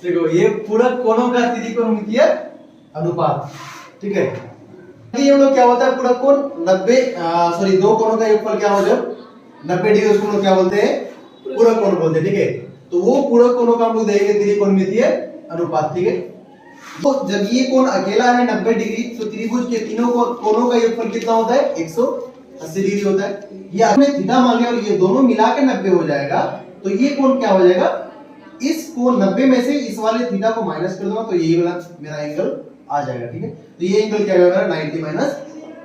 देखो ये पूरक कोणों का त्रिकोणमितीय अनुपात, ठीक है। हम लोग क्या होता है पूरक कोण 90 दो कोणों का योगफल क्या हो जब 90 डिग्री, उसको लोग क्या बोलते हैं पूरक कोण बोलते हैं, ठीक है। तो वो पूरक कोणों का हम लोग देखेंगे त्रिकोणमितीय अनुपात, ठीक है। तो जब ये कोण अकेला है 90 डिग्री तो त्रिभुज के तीनों कोणों का योगफल कितना होता है 180 डिग्री होता है। ये आपने थीटा मान लिया और ये दोनों मिला के 90 हो जाएगा, तो ये कोण क्या हो जाएगा, इस कोण 90 में से इस वाले थीटा को माइनस कर दूंगा तो यही वाला मेरा एंगल आ जाएगा, ठीक है। तो ये एंगल क्या होगा 90 माइनस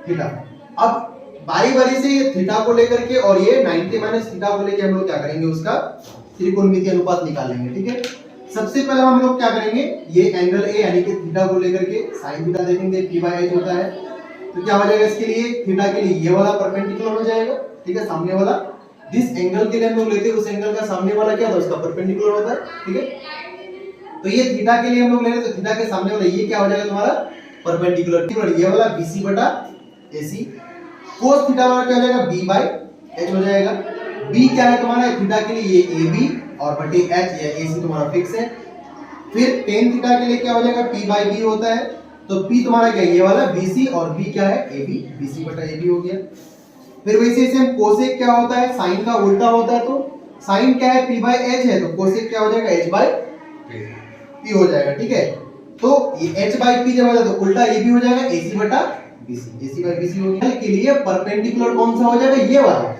थीटा। अब बारी बारी से ये थीटा को लेकर के और ये 90 माइनस थीटा को लेकर हम लोग क्या करेंगे, उसका त्रिकोणमितीय अनुपात निकालेंगे, ठीक है। सबसे पहले हम लोग क्या करेंगे, ये एंगल ए यानी कि थीटा को लेकर के sin थीटा देखेंगे, p/h होता है, तो क्या हो जाएगा इसके लिए थीटा के लिए ये वाला परपेंडिकुलर हो जाएगा, ठीक है, सामने वाला। जिस एंगल के लिए हम लोग लेते हैं उस एंगल का सामने वाला क्या था उसका परपेंडिकुलर होता है, ठीक है। तो ये थीटा के लिए हम लोग ले रहे हैं तो थीटा के सामने वाला ये क्या हो जाएगा तुम्हारा परपेंडिकुलर, ये वाला BC/AC। cos थीटा वाला क्या हो जाएगा b/h हो जाएगा। b क्या है तुम्हारा थीटा के लिए ये AB और बटे h या AC तुम्हारा फिक्स है। फिर tan थीटा के लिए क्या हो जाएगा p/b होता है, तो p तुम्हारा क्या ये वाला BC और b क्या है AB, BC/AB हो गया। फिर वैसे सेम कोसेक क्या होता है साइन का उल्टा होता है, तो साइन क्या है p/h है तो कोसेक क्या हो जाएगा h/p हो जाएगा, ठीक है। तो ये h/p जब हो जाए तो उल्टा AB हो जाएगा AC/BC, AC/BC हो गया। के लिए परपेंडिकुलर कौन सा हो जाएगा ये वाला,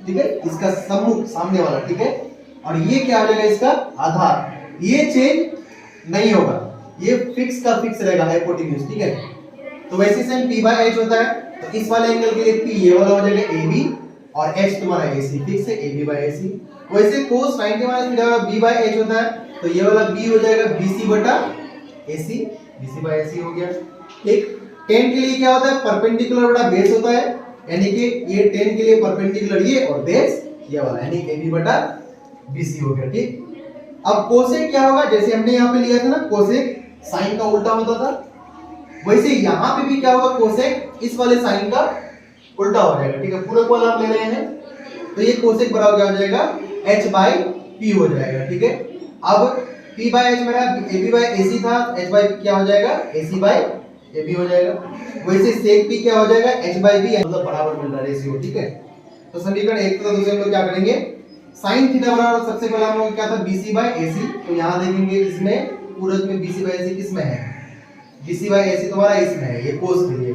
ठीक है, इसका सम्मुख सामने वाला, ठीक है। और ये क्या हो जाएगा इसका आधार, ये चेंज नहीं होगा, ये फिक्स का फिक्स रहेगा हाइपोटेन्यूज, ठीक है। तो वैसे सेम p/h होता है तो इस वाले एंगल के लिए p ये वाला हो जाएगा AB और h तुम्हारा AC फिक्स है AB/AC। वैसे cos 90 माइनस थीटा b/h होता है तो ये वाला b हो जाएगा BC/AC, BC/AC हो गया, ठीक। tan के लिए क्या होता है परपेंडिकुलर बटा बेस होता है, यानी कि ये tan के लिए परपेंडिकुलर ये और बेस ये वाला यानी AB/BC हो गया, ठीक। अब कोसेक क्या होगा, जैसे हमने यहाँ पे लिया था ना कोसेक साइन का उल्टा होता था, वैसे यहाँ पे भी क्या होगा कोसेक इस वाले साइन का उल्टा हो जाएगा, ठीक है। पूरक वाला आप ले रहे हैं तो ये कोसेक बराबर क्या हो जाएगा h/p हो जाएगा, ठीक है। अब p/h मेरा AB/AC था, h/p क्या हो जाएगा AC/AB हो जाएगा। वैसे sec p क्या हो जाएगा h/b, मतलब बराबर मिल रहा है रेशियो, ठीक है। तो समीकरण 1 तथा दूसरे हम लोग क्या करेंगे sin थीटा बराबर सबसे पहले हम लोग क्या था BC/AC, तो यहाँ देखेंगे इसमें पूरक में BC/AC किसमें है, BC/AC तुम्हारा इसमें है, ये cos के लिए,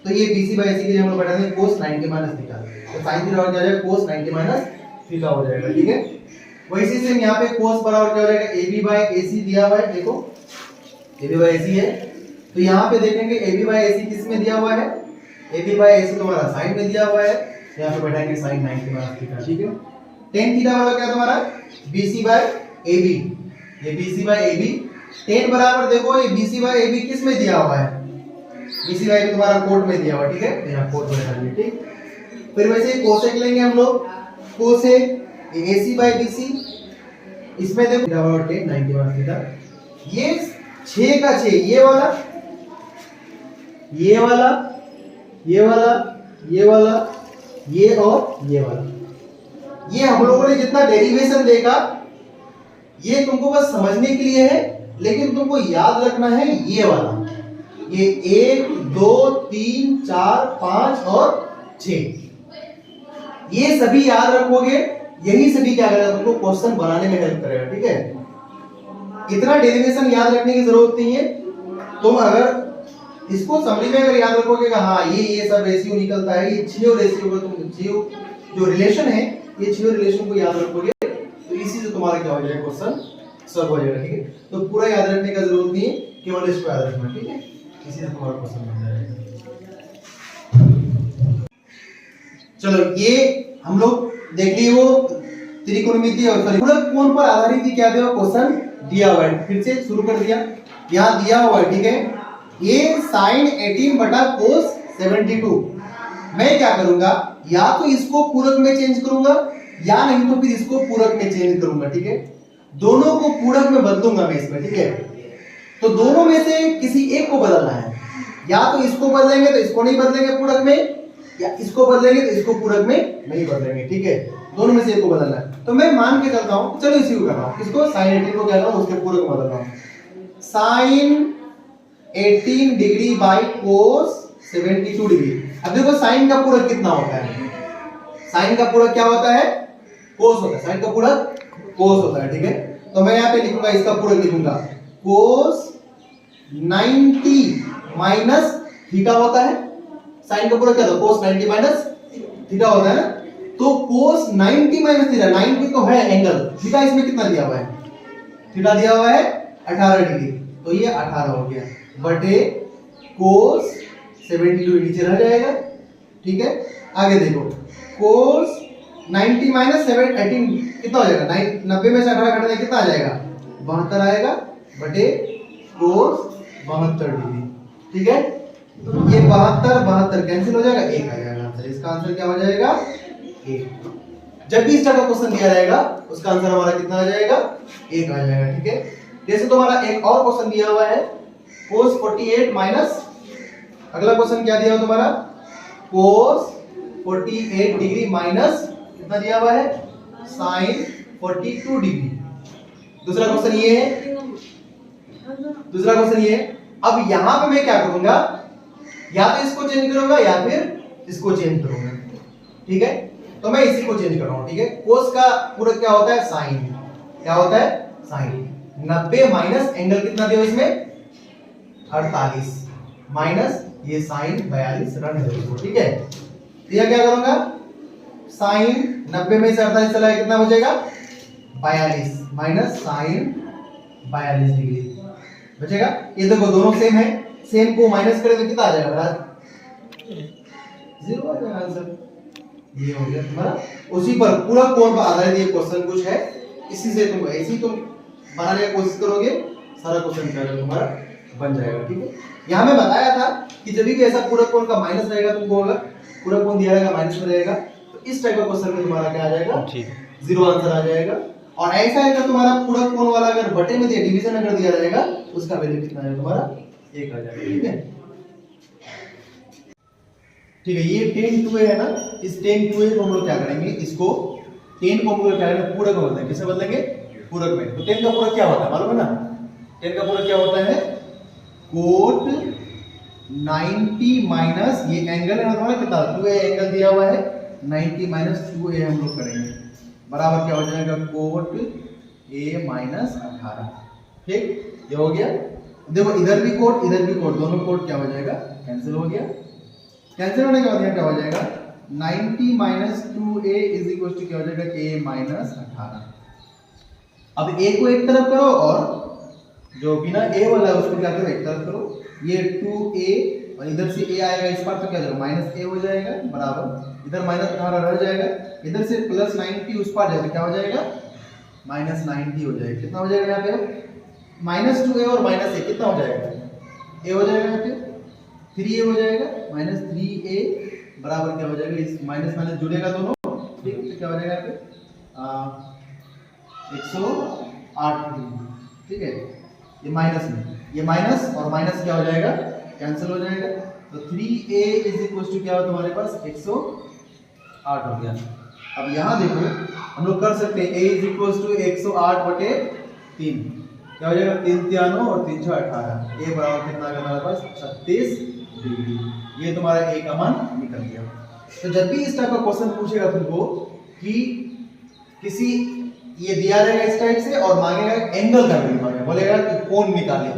तो ये BC/AC के लिए हम लोग बैठा देंगे cos 90 माइनस थीटा, तो sin थीटा क्या हो जाएगा cos 90 माइनस थीटा हो जाएगा, ठीक है। वैसे से यहाँ पे cos बराबर क्या हो जाएगा AB/AC दिया हुआ है, देखो AB/AC है, तो यहाँ पे देखेंगे AB/AC किस में दिया हुआ है, AB/AC तुम्हारा sin में दिया हुआ है, यहाँ पे बैठाएंगे sin 90 माइनस थीटा, ठीक है। tan थीटा वाला क्या तुम्हारा BC/AB, ये BC/AB, tan बराबर देखो ये BC/AB किस में दिया हुआ है, BC/AB तुम्हारा कोट में दिया हुआ, ठीक है, यहाँ कोट में डालिए, ठीक। फिर वैसे कोसेक लेंगे हम लोग, कोसेक AC/BC, इसमें देखो बराबर tan 90 माइनस थीटा, ये 6 का 6 ये वाला ये वाला ये वाला ये वाला ये और ये वाला, ये हम लोगों ने जितना डेरिवेशन देखा ये तुमको बस समझने के लिए है, लेकिन तुमको याद रखना है ये वाला, ये 1 2 3 4 5 और 6, ये सभी याद रखोगे, यही सभी क्या करेगा तुमको क्वेश्चन बनाने में हेल्प करेगा, ठीक है। इतना डेरिवेशन याद रखने की जरूरत नहीं है, तुम अगर इसको समरी में अगर याद रखोगे कि हाँ ये सब रेशियो निकलता है, ये 6 रेशियो का तुम 6 जो रिलेशन है ये 6 रिलेशन को याद रखोगे तो इसी से तुम्हारा क्या हो जाएगा क्वेश्चन सॉल्व हो जाएगा, ठीक है। तो पूरा याद रखने का जरूरत नहीं है, केवल इसको याद रखना, ठीक है, इसी से तुम्हारा क्वेश्चन बन जाएगा। चलो ये हम लोग देख लिए वो त्रिकोणमितीय और पूरक कोण पर आधारित क्या दिया क्वेश्चन दिया हुआ है, फिर से शुरू कर दिया, यहाँ दिया हुआ है, ठीक है। ये sin 18 बटा cos 72, मैं क्या करूंगा या तो इसको पूरक में चेंज करूंगा या नहीं तो फिर इसको पूरक में चेंज करूंगा, ठीक है। दोनों को पूरक में बदलूंगा मैं इसमें, ठीक है। तो दोनों में से किसी एक को बदलना है, या तो इसको बदलेंगे तो इसको नहीं बदलेंगे पूरक में, या इसको बदलेंगे तो इसको पूरक में नहीं बदलेंगे, ठीक है। दोनों में से एक को बदलना है। तो मैं मान के चलता हूं, चलो इसी को कर रहा हूं, इसको sin 18 को क्या कर रहा हूं, उसके पूरे को बदल रहा हूं। sin 18 degree by cos 72 degree. अब देखो sin का पूरक कितना होता है, sin का पूरक क्या होता है, cos होता है, sin का पूरक cos होता है, ठीक है। तो मैं यहाँ पे लिखूंगा, इसका पूरक लिखूंगा cos 90 माइनस थीटा होता है। sin का पूरक क्या था, cos 90 माइनस थीटा होता है ना। तो cos 90 माइनस थीटा, 90 तो है एंगल, थीटा इसमें कितना दिया हुआ है, थीटा दिया हुआ है 18 डिग्री, तो ये 18 हो गया बटे cos 72 नीचे रह जाएगा, ठीक है। आगे देखो cos 90 माइनस 18 कितना हो जाएगा, 90 में से 18 घटाने कितना आ जाएगा, 72 आएगा बटे cos 72 डिग्री, ठीक है। ये 72 कैंसिल हो जाएगा, 1 आ जाएगा आंसर। इसका आंसर क्या हो जाएगा, 1। जब भी इस टाइप का क्वेश्चन दिया जाएगा उसका आंसर हमारा कितना आ जाएगा, 1 आ जाएगा, ठीक है। जैसे तुम्हारा एक और क्वेश्चन दिया हुआ है cos 48 माइनस, अगला क्वेश्चन क्या दिया हुआ तुम्हारा, cos 48 डिग्री माइनस कितना दिया हुआ है, sin 42 डिग्री। दूसरा क्वेश्चन ये है, दूसरा क्वेश्चन ये है। अब यहां पे मैं क्या करूंगा, या तो इसको चेंज करूंगा या फिर इसको चेंज करूंगा, ठीक है। तो मैं इसी को चेंज कर रहा हूं, ठीक है। cos का पूरक क्या होता है, sin, क्या होता है, sin। 90 माइनस एंगल कितना दिया इसमें, 48 माइनस ये sin 42 रन है, ठीक है। तो यह क्या करूंगा, sin 90 में से 48 चला कितना बचेगा, 42 माइनस sin 42 डिग्री बचेगा। ये देखो दोनों सेम है, सेम को माइनस करें तो कितना आ जाएगा बराबर, 0 आ जाएगा आंसर। ये हो गया तुम्हारा, उसी पर पूरा कोण पर आधारित ये क्वेश्चन कुछ है, इसी से तुम ऐसी तुम बनाने की कोशिश करोगे, सारा क्वेश्चन क्या है तुम्हारा बन जाएगा, ठीक है। यहां मैं बताया था कि जब भी ऐसा पूरा कोण का माइनस रहेगा, तुमको अगर पूरा कोण दिया रहेगा माइनस में रहेगा, तो इस टाइप का क्वेश्चन में तुम्हारा क्या आ जाएगा, 0 आंसर आ जाएगा। और ऐसा है कि तुम्हारा पूरा कोण वाला अगर बटे में दिया, डिवीजन अगर दिया रहेगा, उसका वैल्यू कितना है तुम्हारा, 1 आ जाएगा, ठीक है। ठीक है, ये 10 2a है ना, इस 10 2a को हम लोग क्या करेंगे, इसको 10 को हम लोग क्या करेंगे, पूरक में बदलेंगे। किससे बदलेंगे, पूरक में। तो 10 का पूरक क्या होता है मालूम है ना, 10 का पूरक क्या होता है, कोट 90 माइनस ये एंगल है ना तुम्हारा कितना, 2a एंगल दिया हुआ है, 90 माइनस 2a हम लोग करेंगे, बराबर क्या हो जाएगा, कोट a माइनस 18, ठीक। ये हो गया। देखो इधर भी कोट इधर भी कोट, दोनों कोट क्या हो जाएगा, कैंसिल हो गया। कैंसिल होने के बाद यहाँ क्या हो जाएगा, 90 minus 2a is equal to क्या हो जाएगा, a माइनस 18। अब a को एक तरफ करो और जो बिना a वाला है उसको क्या करो, एक तरफ करो। ये 2a और इधर से a आएगा इस पार, तो क्या जाएगा, माइनस a हो जाएगा, बराबर इधर माइनस 18 रह जाएगा, इधर से प्लस 90 उस पार जाएगा, क्या हो जाएगा, माइनस 90 हो जाएगा। कितना हो जाएगा यहाँ पे, माइनस 2a और माइनस a कितना हो जाएगा, a हो जाएगा, यहाँ पे 3a हो जाएगा, माइनस 3a बराबर क्या हो जाएगा, इस माइनस माइनस जुड़ेगा दोनों, ठीक। तो क्या हो जाएगा यहाँ पे 108, ठीक है। ये माइनस में, ये माइनस और माइनस क्या हो जाएगा, कैंसिल हो जाएगा। तो 3a इज इक्वल टू क्या हो तुम्हारे पास, 108 हो गया। अब यहाँ देखो हम लोग कर सकते हैं, a इज इक्वल टू 108 बटे 3, क्या हो जाएगा, 3 3 और 3 6 18, a बराबर कितना आ गया हमारे पास, 36 डिग्री। ये तुम्हारा a का मान निकल गया। तो जब भी इस टाइप का क्वेश्चन पूछेगा तुमको कि किसी ये दिया रहेगा इस टाइप से और मांगेगा एंगल का वैल्यू मांगेगा, बोलेगा कि कोण निकाले।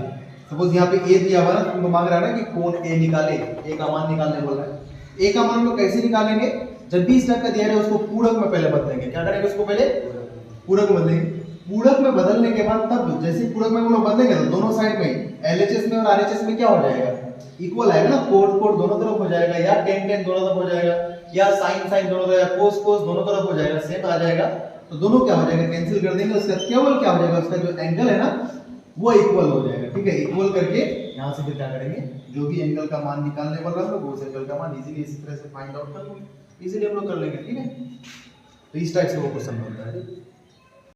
सपोज यहाँ पे a दिया हुआ ना, तुमको मांग रहा है ना कि कोण a निकाले, a का मान निकालने बोल रहा है। a का मान लोग कैसे निकालेंगे, जब भी इस टाइप का दिया रहेगा उसको पूरक में पहले बदलेंगे। क्या करेंगे, उसको पहले पूरक में बदलेंगे। पूरक में बदलने के बाद तब जैसे पूरक में हम लोग बदलेंगे तो दोनों साइड में LHS में और RHS में क्या हो जाएगा, इक्वल आएगा ना, कोट कोट दोनों तरफ हो जाएगा, या टेन टेन दोनों तरफ हो जाएगा, या साइन साइन दोनों तरफ, या कोस कोस दोनों तरफ हो जाएगा, सेम आ जाएगा। तो दोनों क्या हो जाएगा, कैंसिल कर देंगे, उसका केवल क्या हो जाएगा, उसका जो एंगल है ना वो इक्वल हो जाएगा, ठीक है। इक्वल करके यहाँ से फिर क्या करेंगे, जो भी एंगल का मान निकालने वाला है वो उस एंगल का मान इजीली इसी तरह से फाइंड आउट कर लेंगे, इजीली हम लोग कर लेंगे, ठीक है। तो इस टाइप से वो क्वेश्चन बनता है।